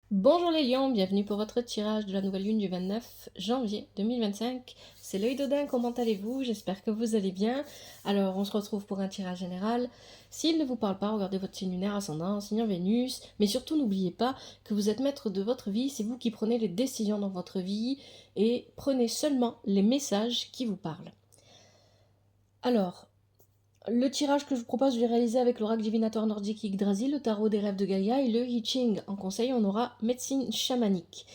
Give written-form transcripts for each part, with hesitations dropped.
Bonjour les lions, bienvenue pour votre tirage de la nouvelle lune du 29 janvier 2025. C'est l'œil d'Odin, comment allez-vous? J'espère que vous allez bien. Alors on se retrouve pour un tirage général. S'il ne vous parle pas, regardez votre signe lunaire, ascendant, signe en Vénus. Mais surtout n'oubliez pas que vous êtes maître de votre vie, c'est vous qui prenez les décisions dans votre vie et prenez seulement les messages qui vous parlent. Alors, le tirage que je vous propose, je vais réaliser avec l'oracle divinatoire nordique Yggdrasil, le tarot des rêves de Gaïa et le I Ching. En conseil, on aura médecine chamanique.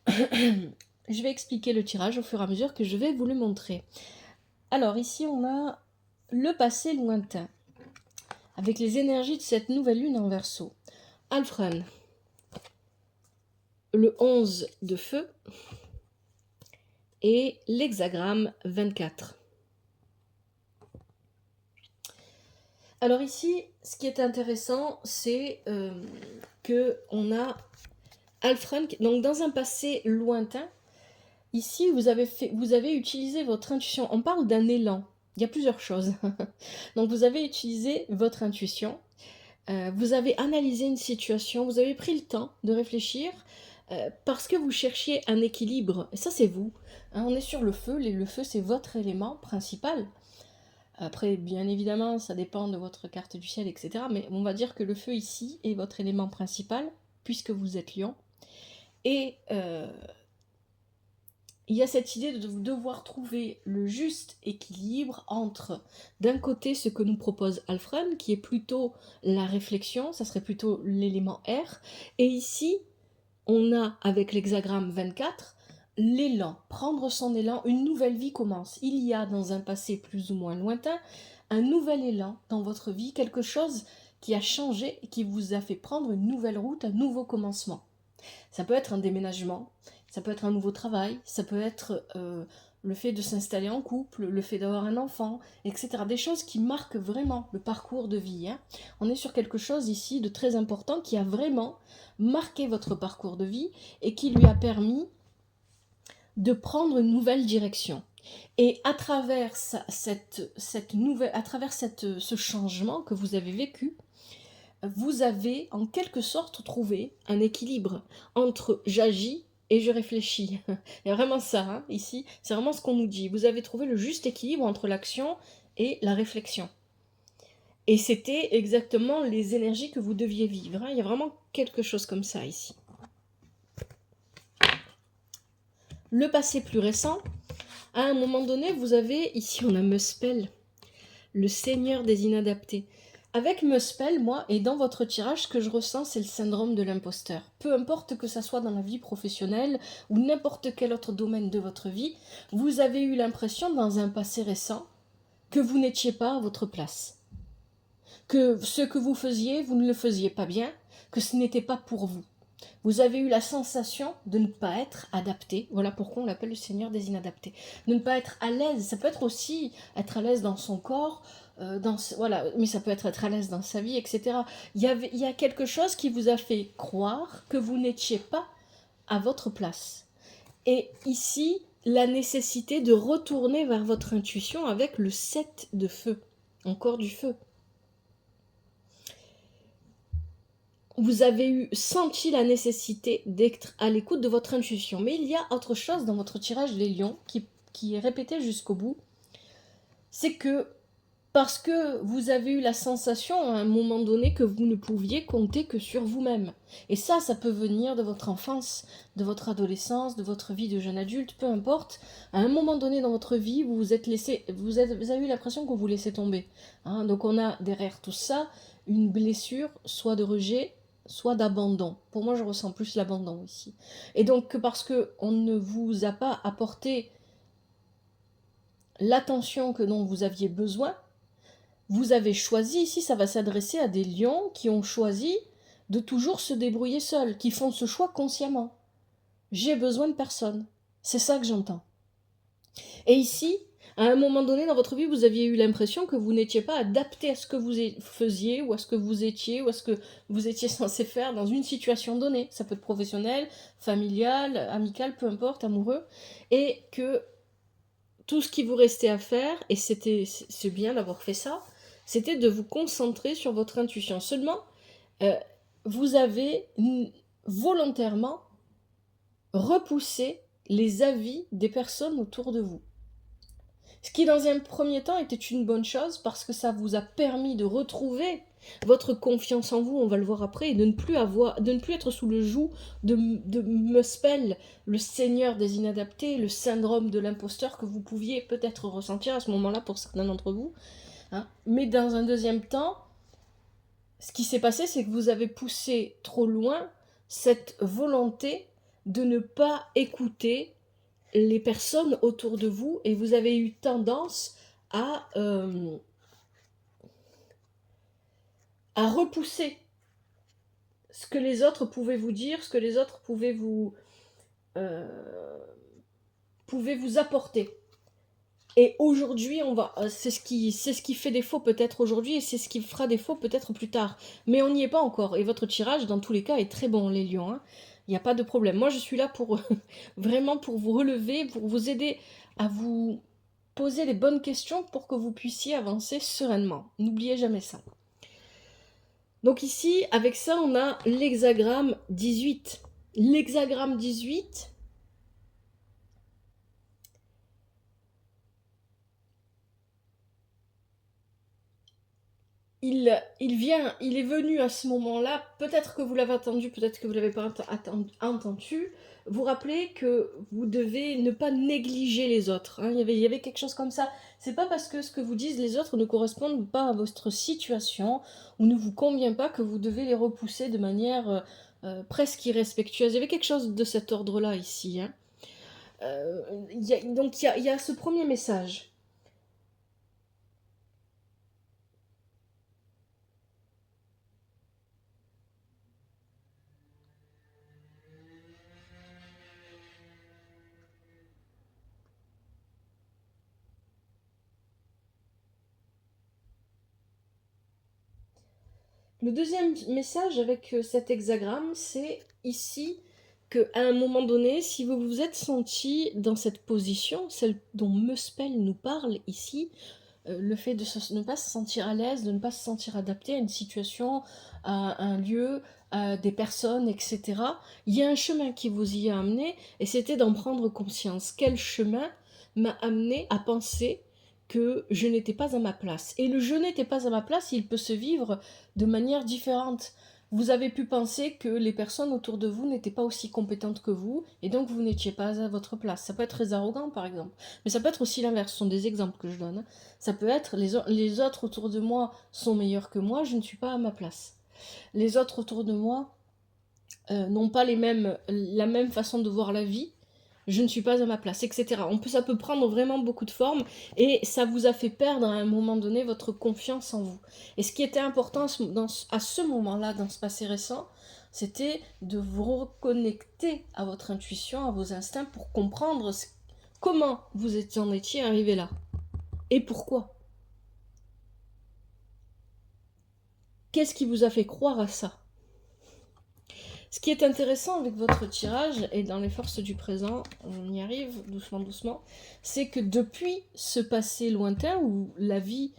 Je vais expliquer le tirage au fur et à mesure que je vais vous le montrer. Alors ici, on a le passé lointain, avec les énergies de cette nouvelle lune en Verseau. Alfred, le 11 de feu, et l'hexagramme 24. Alors ici, ce qui est intéressant, c'est que on a Alfred, donc dans un passé lointain. Ici, vous avez utilisé votre intuition. On parle d'un élan. Il y a plusieurs choses. Donc vous avez utilisé votre intuition. Vous avez analysé une situation. Vous avez pris le temps de réfléchir parce que vous cherchiez un équilibre. Et ça, c'est vous. Hein, on est sur le feu. Le feu, c'est votre élément principal. Après, bien évidemment, ça dépend de votre carte du ciel, etc. Mais on va dire que le feu ici est votre élément principal, puisque vous êtes lion. Et il y a cette idée de devoir trouver le juste équilibre entre, d'un côté, ce que nous propose Alfred, qui est plutôt la réflexion, ça serait plutôt l'élément R, et ici, on a, avec l'hexagramme 24, l'élan, prendre son élan, une nouvelle vie commence. Il y a, dans un passé plus ou moins lointain, un nouvel élan dans votre vie, quelque chose qui a changé et qui vous a fait prendre une nouvelle route, un nouveau commencement. Ça peut être un déménagement, ça peut être un nouveau travail, ça peut être le fait de s'installer en couple, le fait d'avoir un enfant, etc. Des choses qui marquent vraiment le parcours de vie. Hein. On est sur quelque chose ici de très important qui a vraiment marqué votre parcours de vie et qui lui a permis de prendre une nouvelle direction. Et à travers ce changement que vous avez vécu, vous avez en quelque sorte trouvé un équilibre entre j'agis et je réfléchis. Il y a vraiment ça, hein, ici, c'est vraiment ce qu'on nous dit. Vous avez trouvé le juste équilibre entre l'action et la réflexion. Et c'était exactement les énergies que vous deviez vivre. Hein. Il y a vraiment quelque chose comme ça ici. Le passé plus récent, à un moment donné, vous avez, ici on a Muspel, le seigneur des inadaptés. Avec Muspel, moi, et dans votre tirage, ce que je ressens, c'est le syndrome de l'imposteur. Peu importe que ça soit dans la vie professionnelle ou n'importe quel autre domaine de votre vie, vous avez eu l'impression, dans un passé récent, que vous n'étiez pas à votre place. Que ce que vous faisiez, vous ne le faisiez pas bien, que ce n'était pas pour vous. Vous avez eu la sensation de ne pas être adapté. Voilà pourquoi on l'appelle le Seigneur des inadaptés. De ne pas être à l'aise. Ça peut être aussi être à l'aise dans son corps, voilà, mais ça peut être à l'aise dans sa vie, etc. Il y a quelque chose qui vous a fait croire que vous n'étiez pas à votre place. Et ici, la nécessité de retourner vers votre intuition avec le 7 de feu, encore du feu. Vous avez senti la nécessité d'être à l'écoute de votre intuition. Mais il y a autre chose dans votre tirage les lions qui est répété jusqu'au bout. C'est que parce que vous avez eu la sensation à un moment donné que vous ne pouviez compter que sur vous-même. Et ça peut venir de votre enfance, de votre adolescence, de votre vie de jeune adulte, peu importe. À un moment donné dans votre vie, vous avez eu l'impression qu'on vous laissait tomber. Hein, donc on a derrière tout ça une blessure, soit de rejet, soit d'abandon. Pour moi, je ressens plus l'abandon ici. Et donc, parce qu'on ne vous a pas apporté l'attention dont vous aviez besoin, vous avez choisi, ici ça va s'adresser à des lions qui ont choisi de toujours se débrouiller seuls, qui font ce choix consciemment. J'ai besoin de personne. C'est ça que j'entends. Et ici, à un moment donné dans votre vie, vous aviez eu l'impression que vous n'étiez pas adapté à ce que vous faisiez, ou à ce que vous étiez, ou à ce que vous étiez censé faire dans une situation donnée. Ça peut être professionnel, familial, amical, peu importe, amoureux. Et que tout ce qui vous restait à faire, et c'est bien d'avoir fait ça, c'était de vous concentrer sur votre intuition. Seulement, vous avez volontairement repousser les avis des personnes autour de vous. Ce qui, dans un premier temps, était une bonne chose parce que ça vous a permis de retrouver votre confiance en vous, on va le voir après, et de ne plus être sous le joug de Muspel, le seigneur des inadaptés, le syndrome de l'imposteur que vous pouviez peut-être ressentir à ce moment-là pour certains d'entre vous. Hein. Mais dans un deuxième temps, ce qui s'est passé, c'est que vous avez poussé trop loin cette volonté de ne pas écouter les personnes autour de vous et vous avez eu tendance à repousser ce que les autres pouvaient vous dire, ce que les autres pouvaient vous apporter. Et aujourd'hui, c'est ce qui fait défaut peut-être aujourd'hui et c'est ce qui fera défaut peut-être plus tard. Mais on n'y est pas encore. Et votre tirage, dans tous les cas, est très bon, les lions. Hein. Il n'y a pas de problème. Moi, je suis là pour vraiment pour vous relever, pour vous aider à vous poser les bonnes questions pour que vous puissiez avancer sereinement. N'oubliez jamais ça. Donc ici, avec ça, on a l'hexagramme 18. L'hexagramme 18... il est venu à ce moment-là, peut-être que vous l'avez attendu, peut-être que vous ne l'avez pas entendu, vous rappelez que vous devez ne pas négliger les autres. Hein. Il y avait quelque chose comme ça. C'est pas parce que ce que vous disent les autres ne correspond pas à votre situation ou ne vous convient pas que vous devez les repousser de manière presque irrespectueuse. Il y avait quelque chose de cet ordre-là ici. Hein. Donc il y a ce premier message. Le deuxième message avec cet hexagramme, c'est ici qu'à un moment donné, si vous vous êtes senti dans cette position, celle dont Muspel nous parle ici, le fait de ne pas se sentir à l'aise, de ne pas se sentir adapté à une situation, à un lieu, à des personnes, etc., il y a un chemin qui vous y a amené, et c'était d'en prendre conscience. Quel chemin m'a amené à penser que je n'étais pas à ma place. Et le je n'étais pas à ma place, il peut se vivre de manière différente. Vous avez pu penser que les personnes autour de vous n'étaient pas aussi compétentes que vous, et donc vous n'étiez pas à votre place. Ça peut être très arrogant, par exemple. Mais ça peut être aussi l'inverse, ce sont des exemples que je donne. Ça peut être les autres autour de moi sont meilleurs que moi, je ne suis pas à ma place. Les autres autour de moi n'ont pas la même façon de voir la vie, je ne suis pas à ma place, etc. Ça peut prendre vraiment beaucoup de formes et ça vous a fait perdre à un moment donné votre confiance en vous. Et ce qui était important à ce moment-là, dans ce passé récent, c'était de vous reconnecter à votre intuition, à vos instincts pour comprendre comment vous en étiez arrivé là et pourquoi. Qu'est-ce qui vous a fait croire à ça ? Ce qui est intéressant avec votre tirage, et dans les forces du présent, on y arrive doucement doucement, c'est que depuis ce passé lointain où la vie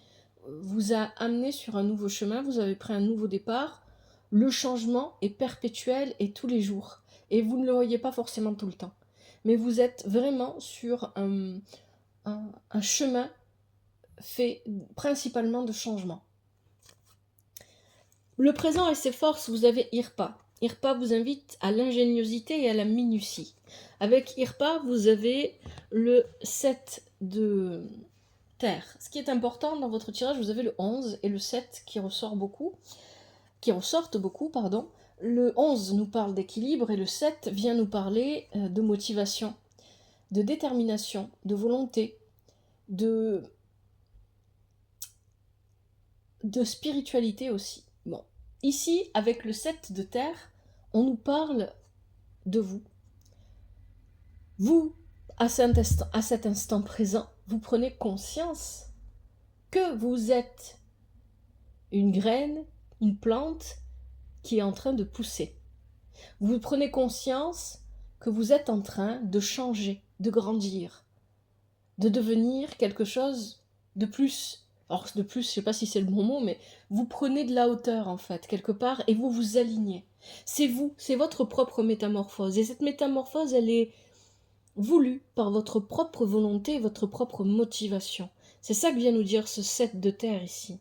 vous a amené sur un nouveau chemin, vous avez pris un nouveau départ, le changement est perpétuel et tous les jours. Et vous ne le voyez pas forcément tout le temps. Mais vous êtes vraiment sur un chemin fait principalement de changement. Le présent et ses forces, vous avez Irpa. Irpa vous invite à l'ingéniosité et à la minutie. Avec Irpa, vous avez le 7 de terre. Ce qui est important dans votre tirage, vous avez le 11 et le 7 qui ressortent beaucoup. Le 11 nous parle d'équilibre et le 7 vient nous parler de motivation, de détermination, de volonté, de spiritualité aussi. Bon. Ici, avec le 7 de terre, on nous parle de vous. Vous, à cet instant présent, vous prenez conscience que vous êtes une graine, une plante qui est en train de pousser. Vous prenez conscience que vous êtes en train de changer, de grandir, de devenir quelque chose de plus. Alors de plus, je ne sais pas si c'est le bon mot, mais vous prenez de la hauteur en fait, quelque part, et vous vous alignez. C'est vous, c'est votre propre métamorphose. Et cette métamorphose, elle est voulue par votre propre volonté et votre propre motivation. C'est ça que vient nous dire ce 7 de terre ici.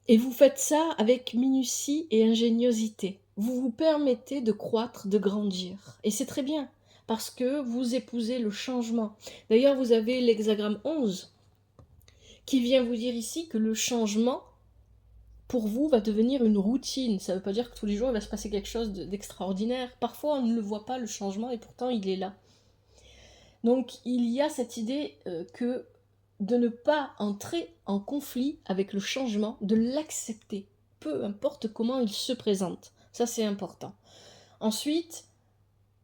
Et vous faites ça avec minutie et ingéniosité. Vous vous permettez de croître, de grandir. Et c'est très bien, parce que vous épousez le changement. D'ailleurs, vous avez l'hexagramme 11, qui vient vous dire ici que le changement, pour vous, va devenir une routine. Ça ne veut pas dire que tous les jours, il va se passer quelque chose d'extraordinaire. Parfois, on ne le voit pas, le changement, et pourtant, il est là. Donc, il y a cette idée que de ne pas entrer en conflit avec le changement, de l'accepter, peu importe comment il se présente. Ça, c'est important. Ensuite,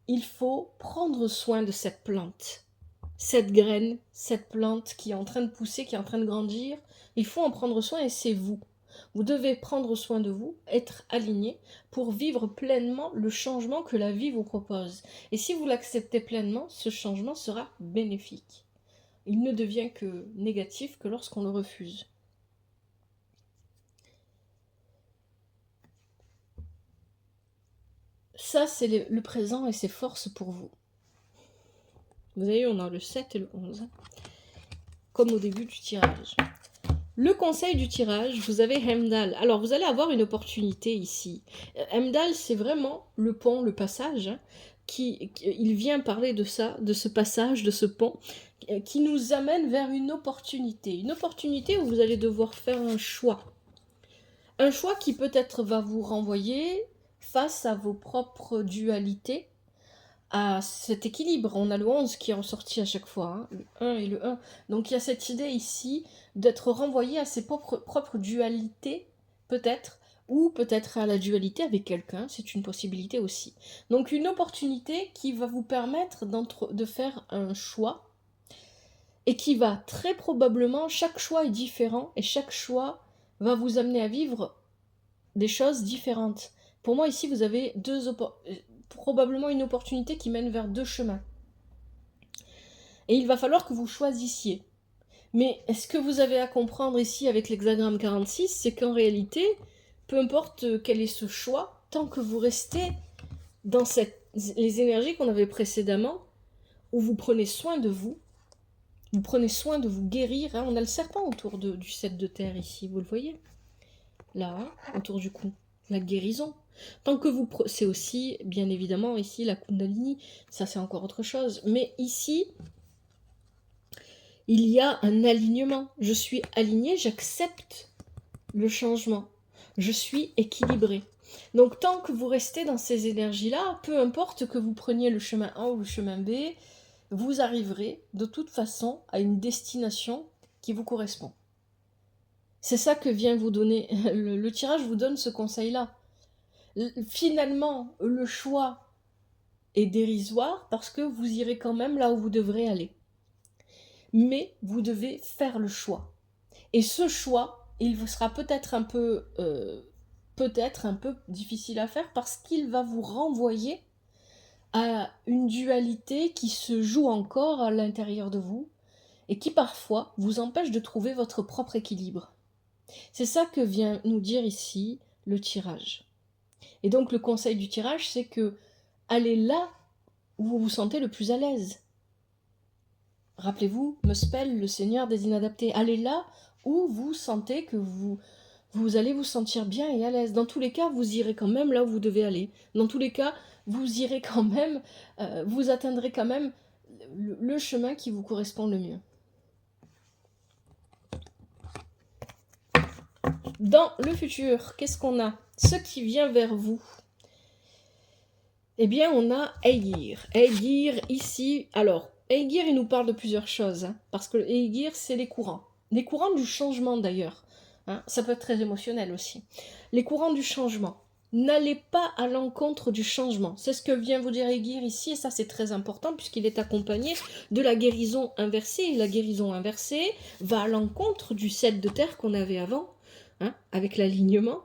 il faut prendre soin de cette plante, cette graine, cette plante qui est en train de pousser, qui est en train de grandir. Il faut en prendre soin et c'est vous. Vous devez prendre soin de vous, être aligné pour vivre pleinement le changement que la vie vous propose. Et si vous l'acceptez pleinement, ce changement sera bénéfique. Il ne devient que négatif que lorsqu'on le refuse. Ça, c'est le présent et ses forces pour vous. Vous voyez, on a le 7 et le 11, comme au début du tirage. Le conseil du tirage, vous avez Heimdall. Alors, vous allez avoir une opportunité ici. Heimdall, c'est vraiment le pont, le passage. Il vient parler de ça, de ce passage, de ce pont, qui nous amène vers une opportunité. Une opportunité où vous allez devoir faire un choix. Un choix qui peut-être va vous renvoyer face à vos propres dualités, à cet équilibre. On a le 11 qui est ressorti à chaque fois, hein, le 1 et le 1. Donc il y a cette idée ici d'être renvoyé à ses propres dualités, peut-être, ou peut-être à la dualité avec quelqu'un, c'est une possibilité aussi. Donc une opportunité qui va vous permettre de faire un choix, et qui va très probablement, chaque choix est différent, et chaque choix va vous amener à vivre des choses différentes. Pour moi, ici, vous avez probablement une opportunité qui mène vers deux chemins. Et il va falloir que vous choisissiez. Mais ce que vous avez à comprendre ici avec l'hexagramme 46, c'est qu'en réalité, peu importe quel est ce choix, tant que vous restez dans les énergies qu'on avait précédemment, où vous prenez soin de vous prenez soin de vous guérir. Hein. On a le serpent autour du 7 de terre ici, vous le voyez là, autour du cou, la guérison. Tant que vous... C'est aussi, bien évidemment, ici, la Kundalini, ça c'est encore autre chose. Mais ici, il y a un alignement. Je suis alignée, j'accepte le changement. Je suis équilibrée. Donc tant que vous restez dans ces énergies-là, peu importe que vous preniez le chemin A ou le chemin B, vous arriverez de toute façon à une destination qui vous correspond. C'est ça que vient vous donner, le tirage vous donne ce conseil-là. Finalement, le choix est dérisoire parce que vous irez quand même là où vous devrez aller. Mais vous devez faire le choix. Et ce choix, il vous sera peut-être un peu difficile à faire parce qu'il va vous renvoyer à une dualité qui se joue encore à l'intérieur de vous et qui parfois vous empêche de trouver votre propre équilibre. C'est ça que vient nous dire ici le tirage. Et donc le conseil du tirage, c'est que allez là où vous vous sentez le plus à l'aise. Rappelez-vous, Muspel, le seigneur des inadaptés. Allez là où vous sentez que vous allez vous sentir bien et à l'aise. Dans tous les cas, vous irez quand même là où vous devez aller. Dans tous les cas, vous irez quand même, vous atteindrez quand même le chemin qui vous correspond le mieux. Dans le futur, qu'est-ce qu'on a? Ce qui vient vers vous. Eh bien, on a Aegir. Aegir, ici... Alors, Aegir, il nous parle de plusieurs choses. Hein, parce que Aegir, c'est les courants. Les courants du changement, d'ailleurs. Hein, ça peut être très émotionnel aussi. Les courants du changement. N'allez pas à l'encontre du changement. C'est ce que vient vous dire Aegir ici, et ça, c'est très important, puisqu'il est accompagné de la guérison inversée. Et la guérison inversée va à l'encontre du 7 de terre qu'on avait avant. Hein, avec l'alignement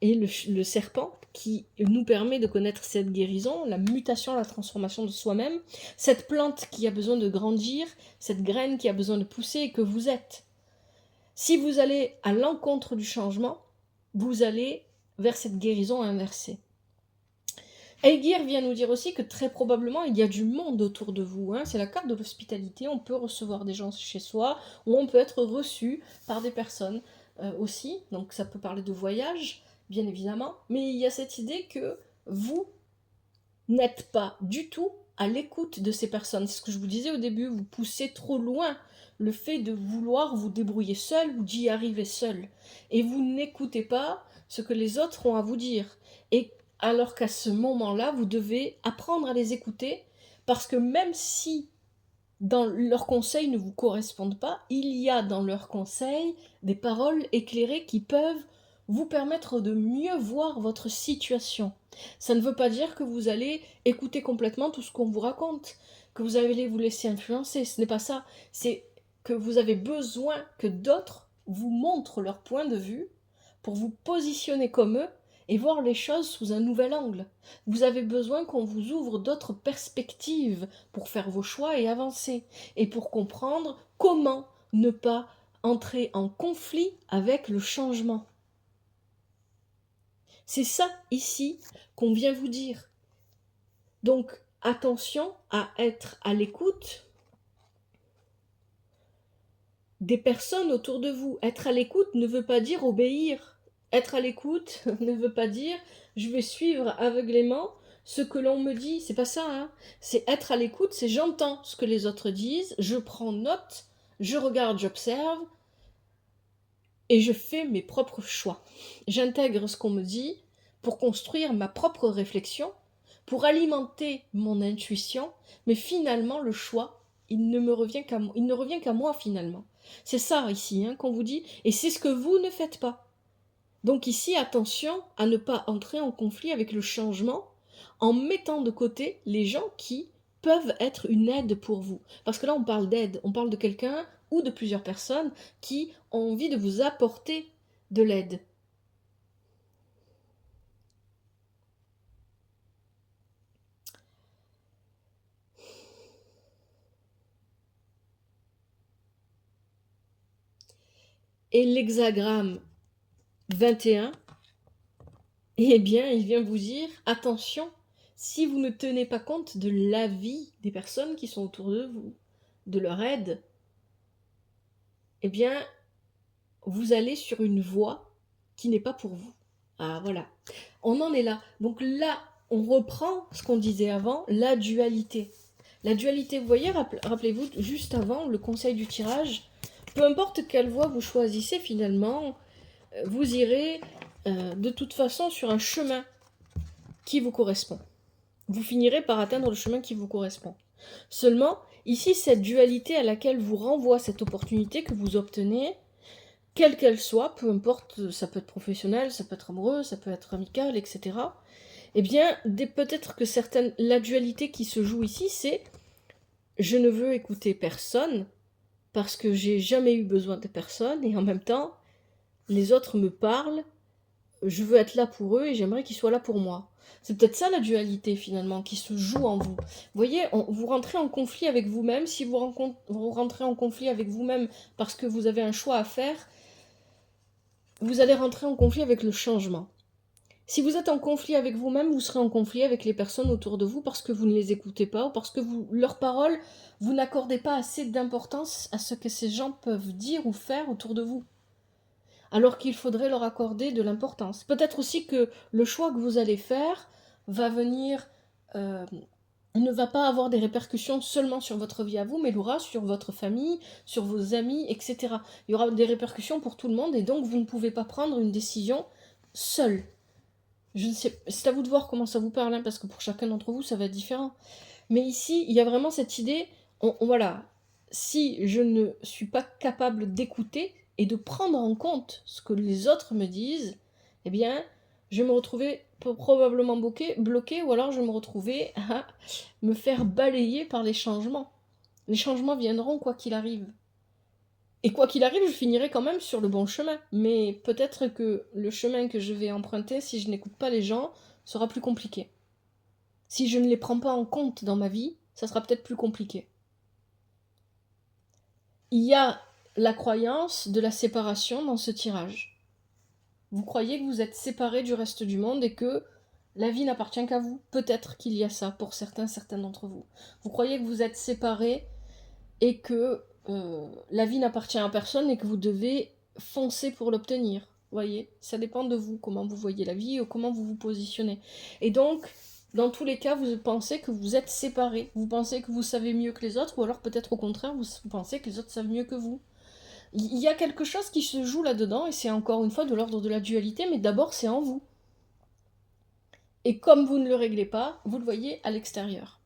et le serpent qui nous permet de connaître cette guérison, la mutation, la transformation de soi-même, cette plante qui a besoin de grandir, cette graine qui a besoin de pousser et que vous êtes. Si vous allez à l'encontre du changement, vous allez vers cette guérison inversée. Aegir vient nous dire aussi que très probablement il y a du monde autour de vous. Hein. C'est la carte de l'hospitalité, on peut recevoir des gens chez soi, ou on peut être reçu par des personnes aussi. Donc ça peut parler de voyage, bien évidemment. Mais il y a cette idée que vous n'êtes pas du tout à l'écoute de ces personnes. C'est ce que je vous disais au début, vous poussez trop loin le fait de vouloir vous débrouiller seul ou d'y arriver seul. Et vous n'écoutez pas ce que les autres ont à vous dire. Et alors qu'à ce moment-là, vous devez apprendre à les écouter, parce que même si dans leurs conseils ne vous correspondent pas, il y a dans leurs conseils des paroles éclairées qui peuvent vous permettre de mieux voir votre situation. Ça ne veut pas dire que vous allez écouter complètement tout ce qu'on vous raconte, que vous allez vous laisser influencer, ce n'est pas ça. C'est que vous avez besoin que d'autres vous montrent leur point de vue pour vous positionner comme eux et voir les choses sous un nouvel angle. Vous avez besoin qu'on vous ouvre d'autres perspectives pour faire vos choix et avancer, et pour comprendre comment ne pas entrer en conflit avec le changement. C'est ça, ici, qu'on vient vous dire. Donc, attention à être à l'écoute des personnes autour de vous. Être à l'écoute ne veut pas dire obéir. Être à l'écoute ne veut pas dire je vais suivre aveuglément ce que l'on me dit. C'est pas ça, hein. C'est être à l'écoute, c'est j'entends ce que les autres disent, je prends note, je regarde, j'observe, et je fais mes propres choix. J'intègre ce qu'on me dit pour construire ma propre réflexion, pour alimenter mon intuition, mais finalement le choix, il ne revient qu'à moi finalement. C'est ça ici hein, qu'on vous dit, et c'est ce que vous ne faites pas. Donc ici, attention à ne pas entrer en conflit avec le changement en mettant de côté les gens qui peuvent être une aide pour vous. Parce que là, on parle d'aide, on parle de quelqu'un ou de plusieurs personnes qui ont envie de vous apporter de l'aide. Et l'hexagramme 21, eh bien, il vient vous dire, attention, si vous ne tenez pas compte de l'avis des personnes qui sont autour de vous, de leur aide, eh bien, vous allez sur une voie qui n'est pas pour vous. Ah, voilà. On en est là. Donc là, on reprend ce qu'on disait avant, la dualité. La dualité, vous voyez, rappelez-vous, juste avant, le conseil du tirage, peu importe quelle voie vous choisissez finalement, vous irez de toute façon sur un chemin qui vous correspond. Vous finirez par atteindre le chemin qui vous correspond. Seulement, ici, cette dualité à laquelle vous renvoie cette opportunité que vous obtenez, quelle qu'elle soit, peu importe, ça peut être professionnel, ça peut être amoureux, ça peut être amical, etc. Eh bien, peut-être que la dualité qui se joue ici, c'est je ne veux écouter personne parce que j'ai jamais eu besoin de personne et en même temps, les autres me parlent, je veux être là pour eux et j'aimerais qu'ils soient là pour moi. C'est peut-être ça la dualité finalement qui se joue en vous. Vous voyez, vous rentrez en conflit avec vous-même. Si vous rentrez en conflit avec vous-même parce que vous avez un choix à faire, vous allez rentrer en conflit avec le changement. Si vous êtes en conflit avec vous-même, vous serez en conflit avec les personnes autour de vous parce que vous ne les écoutez pas ou parce que leurs paroles, vous n'accordez pas assez d'importance à ce que ces gens peuvent dire ou faire autour de vous. Alors qu'il faudrait leur accorder de l'importance. Peut-être aussi que le choix que vous allez faire va venir, ne va pas avoir des répercussions seulement sur votre vie à vous, mais l'aura sur votre famille, sur vos amis, etc. Il y aura des répercussions pour tout le monde et donc vous ne pouvez pas prendre une décision seul. Je ne sais, c'est à vous de voir comment ça vous parle, hein, parce que pour chacun d'entre vous, ça va être différent. Mais ici, il y a vraiment cette idée, voilà, si je ne suis pas capable d'écouter et de prendre en compte ce que les autres me disent, eh bien, je vais me retrouver probablement bloqué, ou alors je vais me retrouver à me faire balayer par les changements. Les changements viendront quoi qu'il arrive. Et quoi qu'il arrive, je finirai quand même sur le bon chemin. Mais peut-être que le chemin que je vais emprunter, si je n'écoute pas les gens, sera plus compliqué. Si je ne les prends pas en compte dans ma vie, ça sera peut-être plus compliqué. Il y a la croyance de la séparation dans ce tirage. Vous croyez que vous êtes séparés du reste du monde et que la vie n'appartient qu'à vous. Peut-être qu'il y a ça pour certains d'entre vous. Vous croyez que vous êtes séparés et que la vie n'appartient à personne et que vous devez foncer pour l'obtenir. Vous voyez, ça dépend de vous, comment vous voyez la vie ou comment vous vous positionnez. Et donc, dans tous les cas, vous pensez que vous êtes séparés. Vous pensez que vous savez mieux que les autres, ou alors peut-être au contraire, vous pensez que les autres savent mieux que vous. Il y a quelque chose qui se joue là-dedans, et c'est encore une fois de l'ordre de la dualité, mais d'abord c'est en vous. Et comme vous ne le réglez pas, vous le voyez à l'extérieur.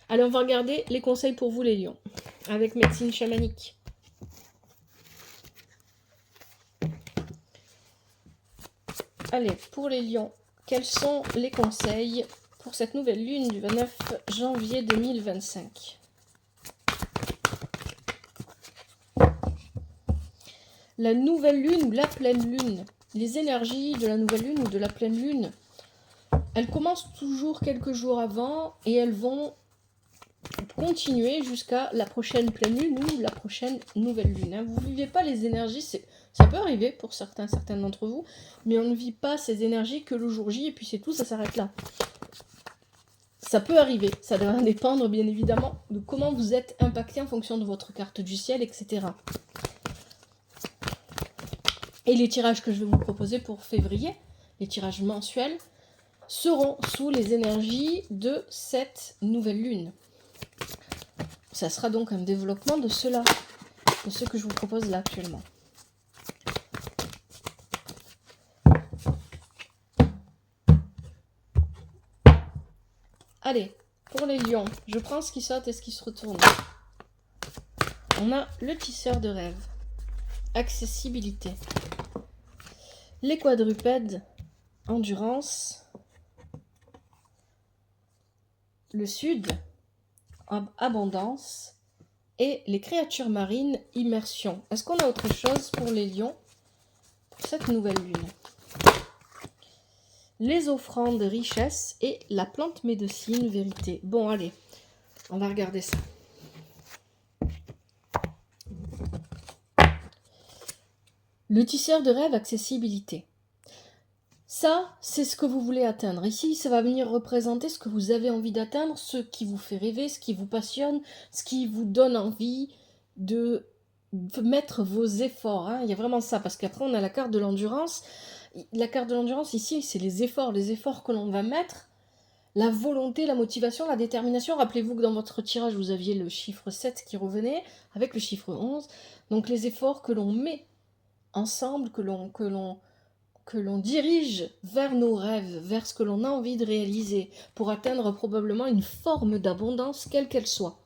Allez, on va regarder les conseils pour vous les lions, avec médecine chamanique. Allez, pour les lions, quels sont les conseils pour cette nouvelle lune du 29 janvier 2025 ? La nouvelle lune ou la pleine lune, les énergies de la nouvelle lune ou de la pleine lune, elles commencent toujours quelques jours avant et elles vont continuer jusqu'à la prochaine pleine lune ou la prochaine nouvelle lune. Vous ne vivez pas les énergies, ça peut arriver pour certains d'entre vous, mais on ne vit pas ces énergies que le jour J et puis c'est tout, ça s'arrête là. Ça peut arriver, ça doit dépendre bien évidemment de comment vous êtes impacté en fonction de votre carte du ciel, etc. Et les tirages que je vais vous proposer pour février, les tirages mensuels, seront sous les énergies de cette nouvelle lune. Ça sera donc un développement de cela, de ce que je vous propose là actuellement. Allez, pour les lions, je prends ce qui saute et ce qui se retourne. On a le tisseur de rêve, accessibilité, les quadrupèdes, endurance, le sud, abondance, et les créatures marines, immersion. Est-ce qu'on a autre chose pour les lions pour cette nouvelle lune ? Les offrandes, richesse et la plante médecine, vérité. Bon, allez, on va regarder ça. Le tisseur de rêve, accessibilité. Ça, c'est ce que vous voulez atteindre. Ici, ça va venir représenter ce que vous avez envie d'atteindre, ce qui vous fait rêver, ce qui vous passionne, ce qui vous donne envie de mettre vos efforts. Il y a vraiment ça, parce qu'après, on a la carte de l'endurance. La carte de l'endurance, ici, c'est les efforts que l'on va mettre, la volonté, la motivation, la détermination. Rappelez-vous que dans votre tirage, vous aviez le chiffre 7 qui revenait, avec le chiffre 11. Donc, les efforts que l'on met ensemble, que l'on dirige vers nos rêves, vers ce que l'on a envie de réaliser, pour atteindre probablement une forme d'abondance, quelle qu'elle soit.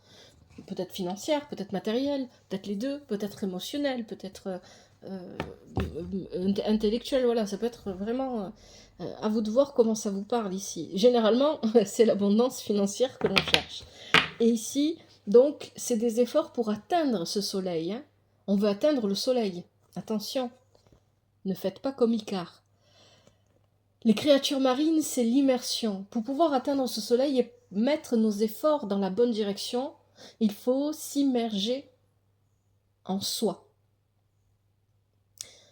Peut-être financière, peut-être matérielle, peut-être les deux, peut-être émotionnelle, peut-être intellectuelle, voilà, ça peut être vraiment à vous de voir comment ça vous parle ici. Généralement, c'est l'abondance financière que l'on cherche. Et ici, donc, c'est des efforts pour atteindre ce soleil. On veut atteindre le soleil. Attention, ne faites pas comme Icare. Les créatures marines, c'est l'immersion. Pour pouvoir atteindre ce soleil et mettre nos efforts dans la bonne direction, il faut s'immerger en soi.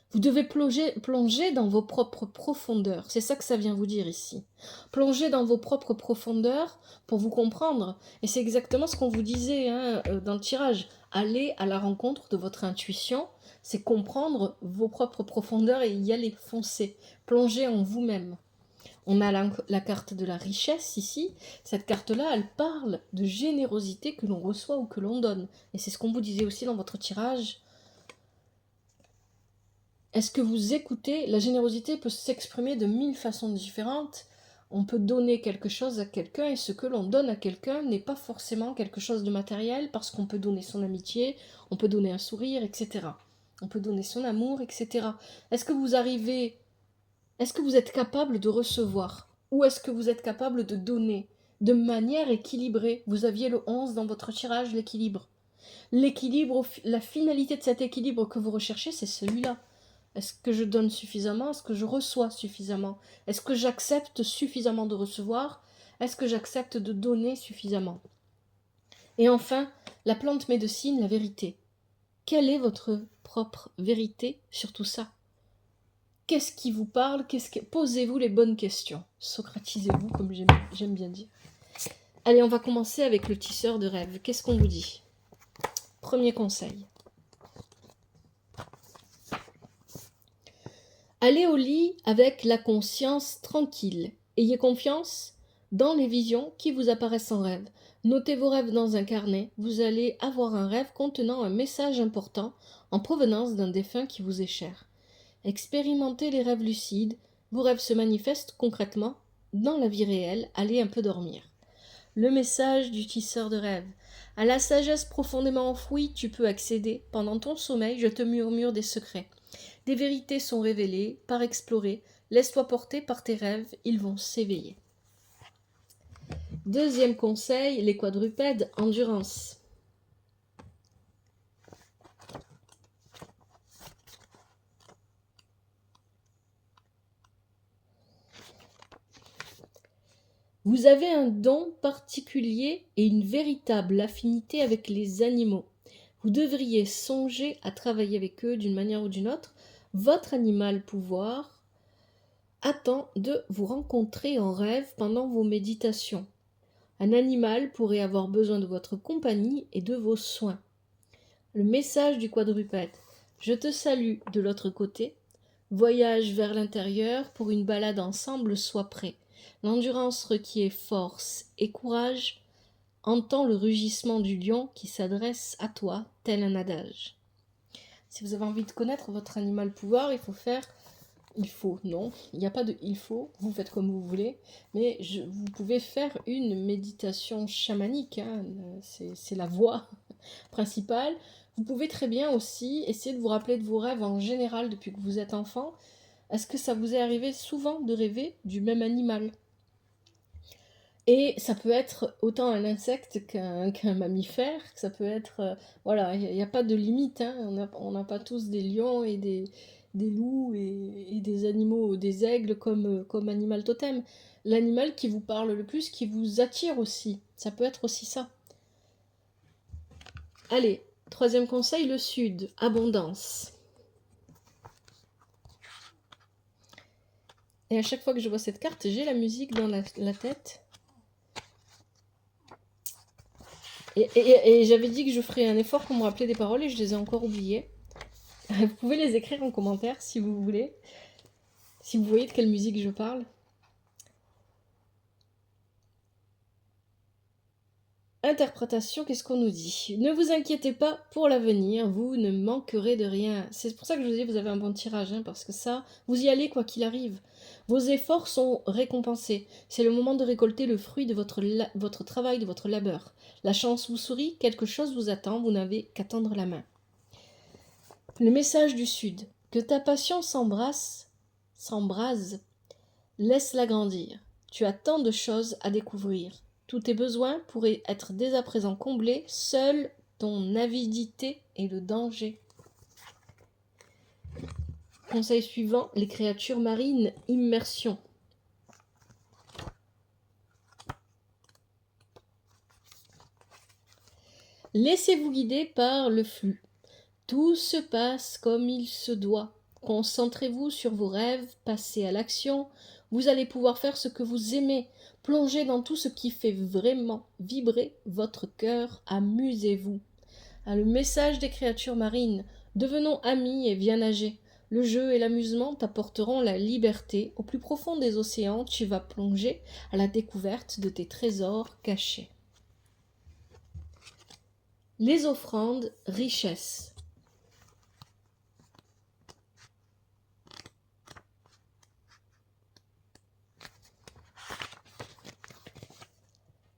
Vous devez plonger dans vos propres profondeurs. C'est ça que ça vient vous dire ici. Plonger dans vos propres profondeurs pour vous comprendre. Et c'est exactement ce qu'on vous disait dans le tirage. Aller à la rencontre de votre intuition, c'est comprendre vos propres profondeurs et y aller, foncer. Plonger en vous-même. On a la carte de la richesse ici. Cette carte-là, elle parle de générosité que l'on reçoit ou que l'on donne. Et c'est ce qu'on vous disait aussi dans votre tirage. Est-ce que vous écoutez ? La générosité peut s'exprimer de 1000 façons différentes. On peut donner quelque chose à quelqu'un et ce que l'on donne à quelqu'un n'est pas forcément quelque chose de matériel parce qu'on peut donner son amitié, on peut donner un sourire, etc. On peut donner son amour, etc. Est-ce que vous êtes capable de recevoir ? Ou est-ce que vous êtes capable de donner de manière équilibrée ? Vous aviez le 11 dans votre tirage, l'équilibre. L'équilibre, la finalité de cet équilibre que vous recherchez, c'est celui-là. Est-ce que je donne suffisamment ? Est-ce que je reçois suffisamment ? Est-ce que j'accepte suffisamment de recevoir ? Est-ce que j'accepte de donner suffisamment ? Et enfin, la plante médecine, la vérité. Quelle est votre propre vérité sur tout ça ? Qu'est-ce qui vous parle? Posez-vous les bonnes questions. Socratisez-vous, comme j'aime bien dire. Allez, on va commencer avec le tisseur de rêve. Qu'est-ce qu'on vous dit? Premier conseil. Allez au lit avec la conscience tranquille. Ayez confiance dans les visions qui vous apparaissent en rêve. Notez vos rêves dans un carnet. Vous allez avoir un rêve contenant un message important en provenance d'un défunt qui vous est cher. Expérimentez les rêves lucides. Vos rêves se manifestent concrètement dans la vie réelle. Allez un peu dormir. Le message du tisseur de rêve. À la sagesse profondément enfouie, tu peux accéder. Pendant ton sommeil, je te murmure des secrets. Des vérités sont révélées, par explorer. Laisse-toi porter par tes rêves, ils vont s'éveiller. Deuxième conseil, les quadrupèdes, endurance. Vous avez un don particulier et une véritable affinité avec les animaux. Vous devriez songer à travailler avec eux d'une manière ou d'une autre. Votre animal pouvoir attend de vous rencontrer en rêve pendant vos méditations. Un animal pourrait avoir besoin de votre compagnie et de vos soins. Le message du quadrupède. Je te salue de l'autre côté. Voyage vers l'intérieur pour une balade ensemble, sois prêt. L'endurance requiert force et courage. Entends le rugissement du lion qui s'adresse à toi, tel un adage. Si vous avez envie de connaître votre animal pouvoir, non, il n'y a pas de il faut, vous faites comme vous voulez, mais vous pouvez faire une méditation chamanique, hein, c'est la voie principale. Vous pouvez très bien aussi essayer de vous rappeler de vos rêves en général depuis que vous êtes enfant. Est-ce que ça vous est arrivé souvent de rêver du même animal? Et ça peut être autant un insecte qu'un mammifère, ça peut être... voilà, il n'y a pas de limite, hein. On n'a pas tous des lions et des loups et des animaux, des aigles comme animal totem. L'animal qui vous parle le plus, qui vous attire aussi, ça peut être aussi ça. Allez, troisième conseil, le sud, abondance. Et à chaque fois que je vois cette carte, j'ai la musique dans la tête. Et j'avais dit que je ferais un effort pour me rappeler des paroles et je les ai encore oubliées. Vous pouvez les écrire en commentaire si vous voulez. Si vous voyez de quelle musique je parle. Interprétation, qu'est-ce qu'on nous dit? Ne vous inquiétez pas pour l'avenir, vous ne manquerez de rien. C'est pour ça que je vous dis, vous avez un bon tirage, hein, parce que ça, vous y allez quoi qu'il arrive. Vos efforts sont récompensés. C'est le moment de récolter le fruit de votre travail, de votre labeur. La chance vous sourit, quelque chose vous attend, vous n'avez qu'à tendre la main. Le message du Sud. Que ta passion s'embrase, laisse-la grandir. Tu as tant de choses à découvrir. Tous tes besoins pourraient être dès à présent comblés, seule ton avidité est le danger. Conseil suivant, les créatures marines, immersion. Laissez-vous guider par le flux. Tout se passe comme il se doit. Concentrez-vous sur vos rêves, passez à l'action. Vous allez pouvoir faire ce que vous aimez. Plongez dans tout ce qui fait vraiment vibrer votre cœur. Amusez-vous. Le message des créatures marines. Devenons amis et viens nager. Le jeu et l'amusement t'apporteront la liberté. Au plus profond des océans, tu vas plonger à la découverte de tes trésors cachés. Les offrandes, richesse.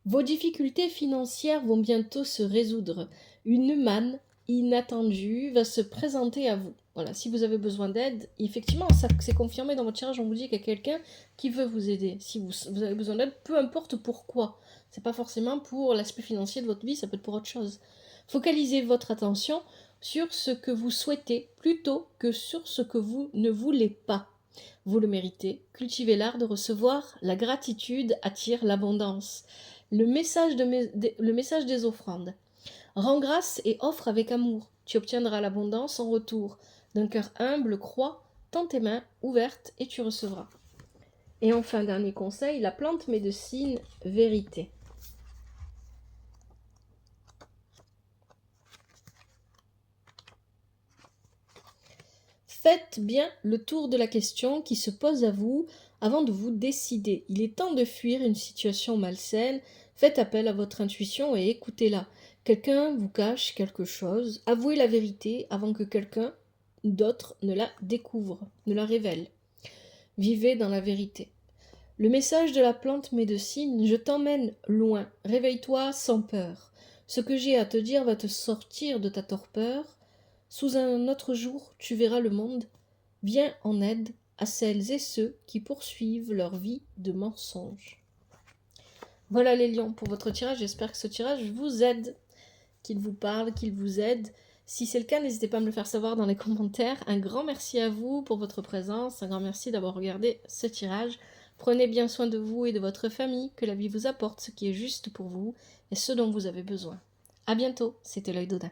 Vos difficultés financières vont bientôt se résoudre. Une manne inattendue va se présenter à vous. Voilà, si vous avez besoin d'aide, effectivement, ça c'est confirmé dans votre tirage, on vous dit qu'il y a quelqu'un qui veut vous aider. Si vous avez besoin d'aide, peu importe pourquoi. C'est pas forcément pour l'aspect financier de votre vie, ça peut être pour autre chose. Focalisez votre attention sur ce que vous souhaitez plutôt que sur ce que vous ne voulez pas. Vous le méritez. Cultivez l'art de recevoir. La gratitude attire l'abondance. Le message des offrandes. Rends grâce et offre avec amour. Tu obtiendras l'abondance en retour. D'un cœur humble, crois tends tes mains ouvertes et tu recevras. Et enfin, dernier conseil, la plante médecine vérité. Faites bien le tour de la question qui se pose à vous avant de vous décider. Il est temps de fuir une situation malsaine. Faites appel à votre intuition et écoutez-la. Quelqu'un vous cache quelque chose. Avouez la vérité avant que quelqu'un d'autre ne la découvre, ne la révèle. Vivez dans la vérité. Le message de la plante médecine, je t'emmène loin. Réveille-toi sans peur. Ce que j'ai à te dire va te sortir de ta torpeur. Sous un autre jour, tu verras le monde. Viens en aide à celles et ceux qui poursuivent leur vie de mensonges. Voilà les lions pour votre tirage. J'espère que ce tirage vous aide, qu'il vous parle, qu'il vous aide. Si c'est le cas, n'hésitez pas à me le faire savoir dans les commentaires. Un grand merci à vous pour votre présence. Un grand merci d'avoir regardé ce tirage. Prenez bien soin de vous et de votre famille. Que la vie vous apporte ce qui est juste pour vous et ce dont vous avez besoin. À bientôt. C'était l'œil d'Odin.